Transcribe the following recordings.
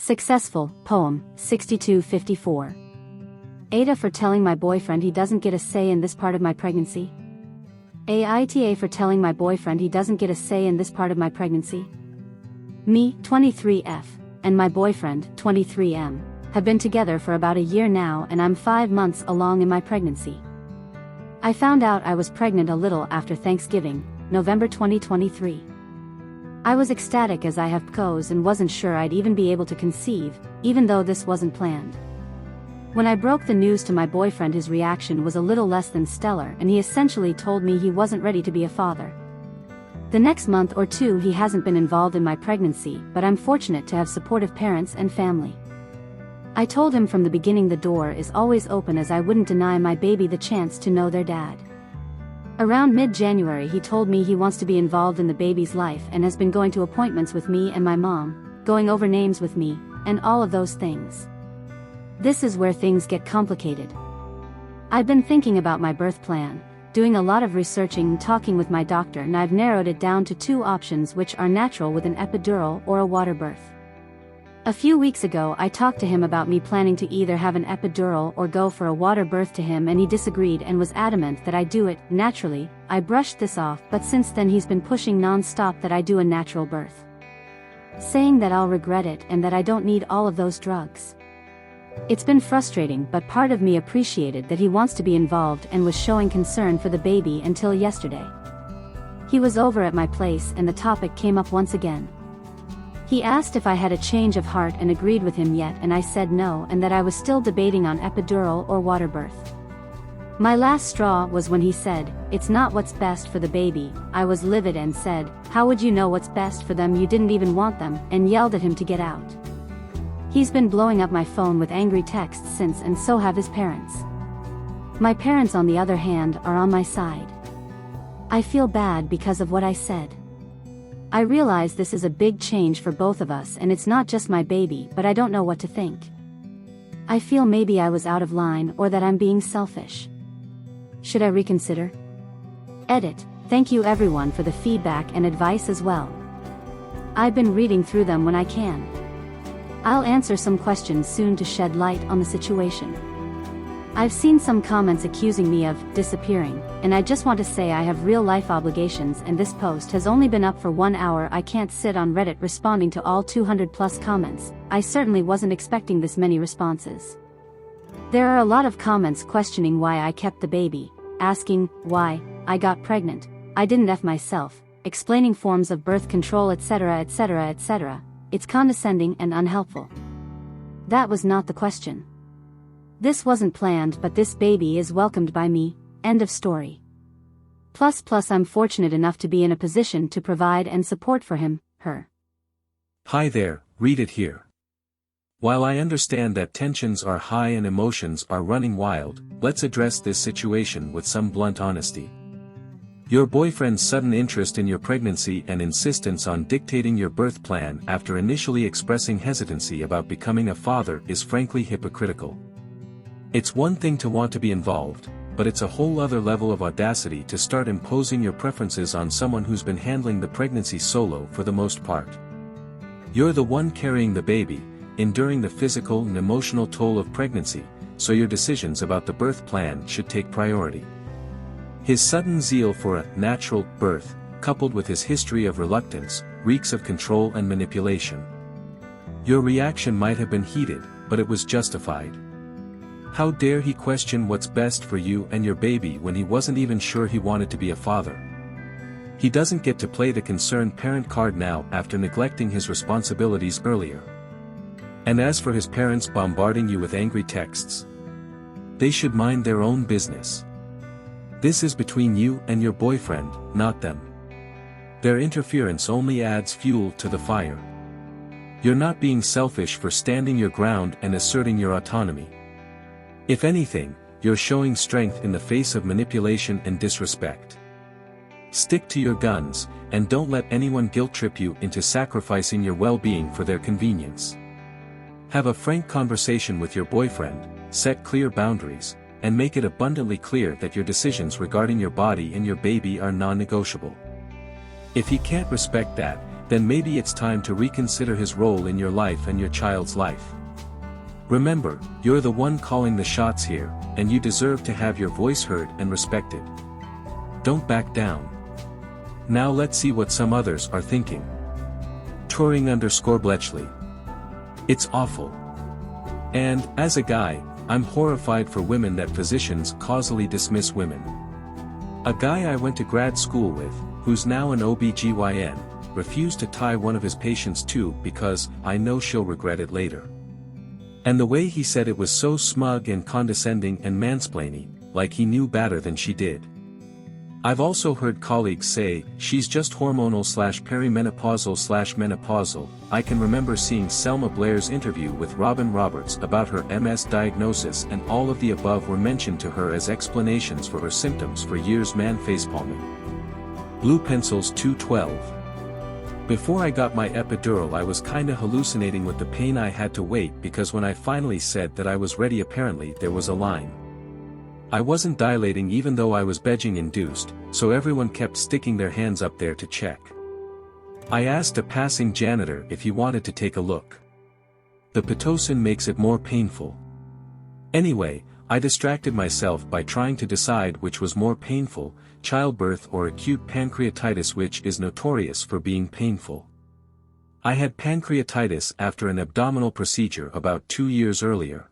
Successful, poem, 6254. AITA for telling my boyfriend he doesn't get a say in this part of my pregnancy. AITA for telling my boyfriend he doesn't get a say in this part of my pregnancy. Me, 23F, and my boyfriend, 23M, have been together for about a year now and I'm 5 months along in my pregnancy. I found out I was pregnant a little after Thanksgiving, November 2023. I was ecstatic as I have PCOS and wasn't sure I'd even be able to conceive, even though this wasn't planned. When I broke the news to my boyfriend, his reaction was a little less than stellar and he essentially told me he wasn't ready to be a father. The next month or two he hasn't been involved in my pregnancy, but I'm fortunate to have supportive parents and family. I told him from the beginning the door is always open as I wouldn't deny my baby the chance to know their dad. Around mid-January he told me he wants to be involved in the baby's life and has been going to appointments with me and my mom, going over names with me, and all of those things. This is where things get complicated. I've been thinking about my birth plan, doing a lot of researching and talking with my doctor, and I've narrowed it down to 2 options, which are natural with an epidural or a water birth. A few weeks ago I talked to him about me planning to either have an epidural or go for a water birth to him, and he disagreed and was adamant that I do it naturally. I brushed this off, but since then he's been pushing non-stop that I do a natural birth, saying that I'll regret it and that I don't need all of those drugs. It's been frustrating, but part of me appreciated that he wants to be involved and was showing concern for the baby until yesterday. He was over at my place and the topic came up once again. He asked if I had a change of heart and agreed with him yet, and I said no, and that I was still debating on epidural or water birth. My last straw was when he said, "It's not what's best for the baby." I was livid and said, "How would you know what's best for them? You didn't even want them," and yelled at him to get out. He's been blowing up my phone with angry texts since, and so have his parents. My parents, on the other hand, are on my side. I feel bad because of what I said. I realize this is a big change for both of us and it's not just my baby, but I don't know what to think. I feel maybe I was out of line or that I'm being selfish. Should I reconsider? Edit. Thank you everyone for the feedback and advice as well. I've been reading through them when I can. I'll answer some questions soon to shed light on the situation. I've seen some comments accusing me of disappearing, and I just want to say I have real-life obligations and this post has only been up for 1 hour. I can't sit on Reddit responding to all 200+ comments. I certainly wasn't expecting this many responses. There are a lot of comments questioning why I kept the baby, asking why I got pregnant, I didn't F myself, explaining forms of birth control, etc., etc., etc. It's condescending and unhelpful. That was not the question. This wasn't planned, but this baby is welcomed by me, end of story. Plus I'm fortunate enough to be in a position to provide and support for him, her. Hi there, read it here. While I understand that tensions are high and emotions are running wild, let's address this situation with some blunt honesty. Your boyfriend's sudden interest in your pregnancy and insistence on dictating your birth plan after initially expressing hesitancy about becoming a father is frankly hypocritical. It's one thing to want to be involved, but it's a whole other level of audacity to start imposing your preferences on someone who's been handling the pregnancy solo for the most part. You're the one carrying the baby, enduring the physical and emotional toll of pregnancy, so your decisions about the birth plan should take priority. His sudden zeal for a natural birth, coupled with his history of reluctance, reeks of control and manipulation. Your reaction might have been heated, but it was justified. How dare he question what's best for you and your baby when he wasn't even sure he wanted to be a father? He doesn't get to play the concerned parent card now after neglecting his responsibilities earlier. And as for his parents bombarding you with angry texts, they should mind their own business. This is between you and your boyfriend, not them. Their interference only adds fuel to the fire. You're not being selfish for standing your ground and asserting your autonomy. If anything, you're showing strength in the face of manipulation and disrespect. Stick to your guns, and don't let anyone guilt-trip you into sacrificing your well-being for their convenience. Have a frank conversation with your boyfriend, set clear boundaries, and make it abundantly clear that your decisions regarding your body and your baby are non-negotiable. If he can't respect that, then maybe it's time to reconsider his role in your life and your child's life. Remember, you're the one calling the shots here, and you deserve to have your voice heard and respected. Don't back down. Now let's see what some others are thinking. Turing_Bletchley. It's awful. And, as a guy, I'm horrified for women that physicians causally dismiss women. A guy I went to grad school with, who's now an OBGYN, refused to tie one of his patients to because I know she'll regret it later. And the way he said it was so smug and condescending and mansplaining, like he knew better than she did. I've also heard colleagues say, she's just hormonal/perimenopausal/menopausal. I can remember seeing Selma Blair's interview with Robin Roberts about her MS diagnosis, and all of the above were mentioned to her as explanations for her symptoms for years. Man facepalming. Blue Pencils 212. Before I got my epidural I was kinda hallucinating with the pain. I had to wait because when I finally said that I was ready apparently there was a line. I wasn't dilating even though I was Beijing induced, so everyone kept sticking their hands up there to check. I asked a passing janitor if he wanted to take a look. The Pitocin makes it more painful. Anyway, I distracted myself by trying to decide which was more painful, childbirth or acute pancreatitis, which is notorious for being painful. I had pancreatitis after an abdominal procedure about 2 years earlier.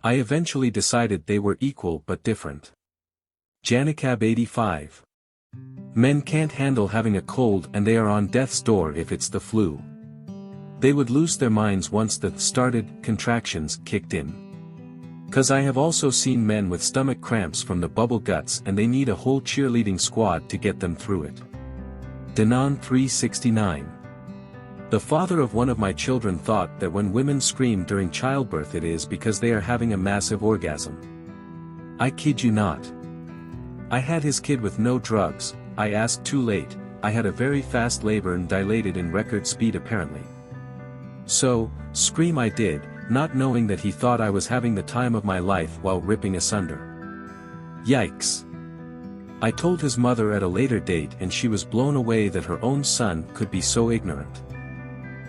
I eventually decided they were equal but different. Janicab 85. Men can't handle having a cold and they are on death's door if it's the flu. They would lose their minds once the started contractions kicked in. 'Cause I have also seen men with stomach cramps from the bubble guts and they need a whole cheerleading squad to get them through it. Denon 369. The father of one of my children thought that when women scream during childbirth it is because they are having a massive orgasm. I kid you not. I had his kid with no drugs. I asked too late. I had a very fast labor and dilated in record speed apparently. So, scream I did, not knowing that he thought I was having the time of my life while ripping asunder. Yikes. I told his mother at a later date and she was blown away that her own son could be so ignorant.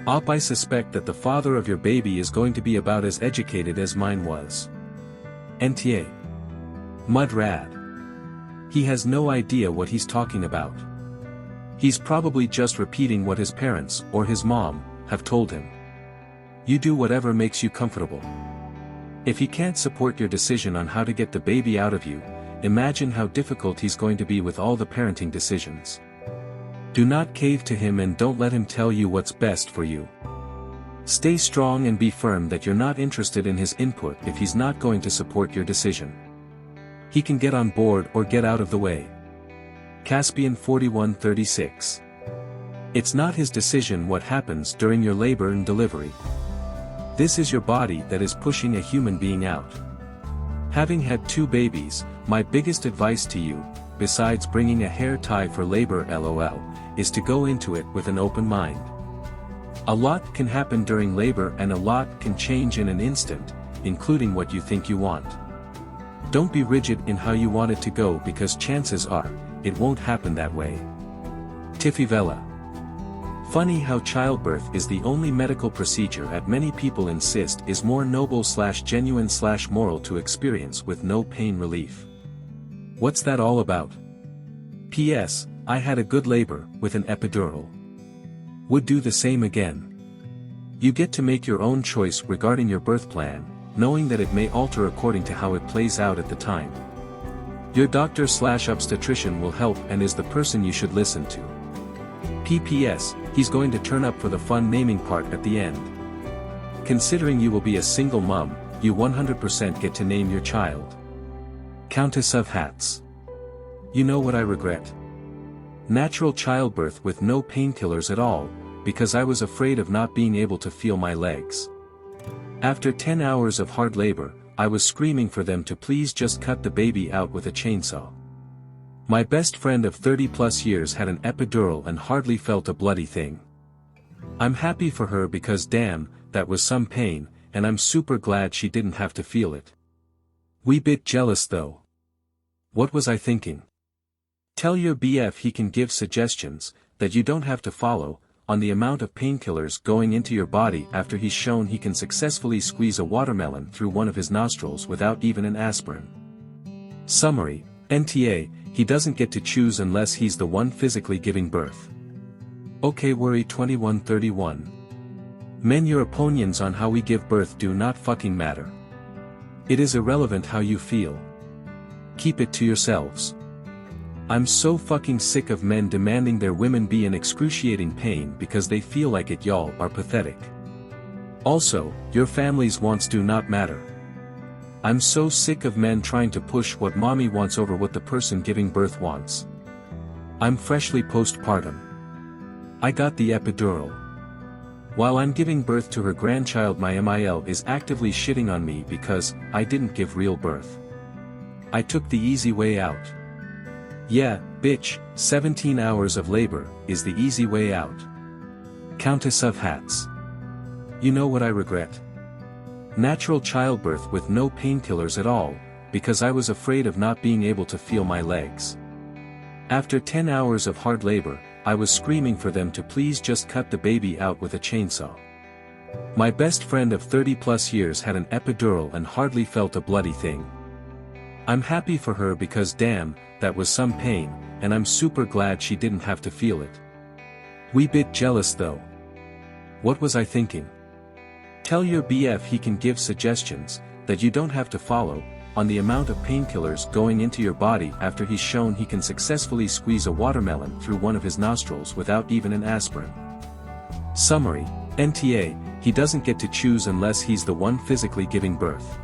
I suspect that the father of your baby is going to be about as educated as mine was. NTA. Mudrad. He has no idea what he's talking about. He's probably just repeating what his parents, or his mom, have told him. You do whatever makes you comfortable. If he can't support your decision on how to get the baby out of you, imagine how difficult he's going to be with all the parenting decisions. Do not cave to him and don't let him tell you what's best for you. Stay strong and be firm that you're not interested in his input if he's not going to support your decision. He can get on board or get out of the way. Caspian 4136. It's not his decision what happens during your labor and delivery. This is your body that is pushing a human being out. Having had 2 babies, my biggest advice to you, besides bringing a hair tie for labor LOL, is to go into it with an open mind. A lot can happen during labor and a lot can change in an instant, including what you think you want. Don't be rigid in how you want it to go because chances are, it won't happen that way. Tiffy Vella. Funny how childbirth is the only medical procedure that many people insist is more noble/genuine/moral to experience with no pain relief. What's that all about? P.S. I had a good labor, with an epidural. Would do the same again. You get to make your own choice regarding your birth plan, knowing that it may alter according to how it plays out at the time. Your doctor/obstetrician will help and is the person you should listen to. P.P.S. He's going to turn up for the fun naming part at the end. Considering you will be a single mom, you 100% get to name your child. Countess of Hats. You know what I regret? Natural childbirth with no painkillers at all, because I was afraid of not being able to feel my legs. After 10 hours of hard labor, I was screaming for them to please just cut the baby out with a chainsaw. My best friend of 30+ years had an epidural and hardly felt a bloody thing. I'm happy for her because damn, that was some pain, and I'm super glad she didn't have to feel it. Wee bit jealous though. What was I thinking? Tell your BF he can give suggestions, that you don't have to follow, on the amount of painkillers going into your body after he's shown he can successfully squeeze a watermelon through one of his nostrils without even an aspirin. Summary: NTA, he doesn't get to choose unless he's the one physically giving birth. Okay, worry 2131. Men, your opinions on how we give birth do not fucking matter. It is irrelevant how you feel. Keep it to yourselves. I'm so fucking sick of men demanding their women be in excruciating pain because they feel like it. Y'all are pathetic. Also, your family's wants do not matter. I'm so sick of men trying to push what mommy wants over what the person giving birth wants. I'm freshly postpartum. I got the epidural. While I'm giving birth to her grandchild, my MIL is actively shitting on me because I didn't give real birth. I took the easy way out. Yeah, bitch, 17 hours of labor is the easy way out. Countess of Hats. You know what I regret? Natural childbirth with no painkillers at all, because I was afraid of not being able to feel my legs. After 10 hours of hard labor, I was screaming for them to please just cut the baby out with a chainsaw. My best friend of 30+ years had an epidural and hardly felt a bloody thing. I'm happy for her because damn, that was some pain, and I'm super glad she didn't have to feel it. Wee bit jealous though. What was I thinking? Tell your BF he can give suggestions, that you don't have to follow, on the amount of painkillers going into your body after he's shown he can successfully squeeze a watermelon through one of his nostrils without even an aspirin. Summary: NTA, he doesn't get to choose unless he's the one physically giving birth.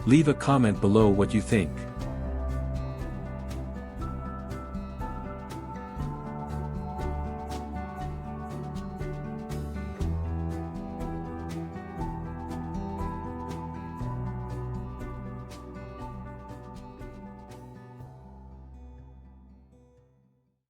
Leave a comment below what you think.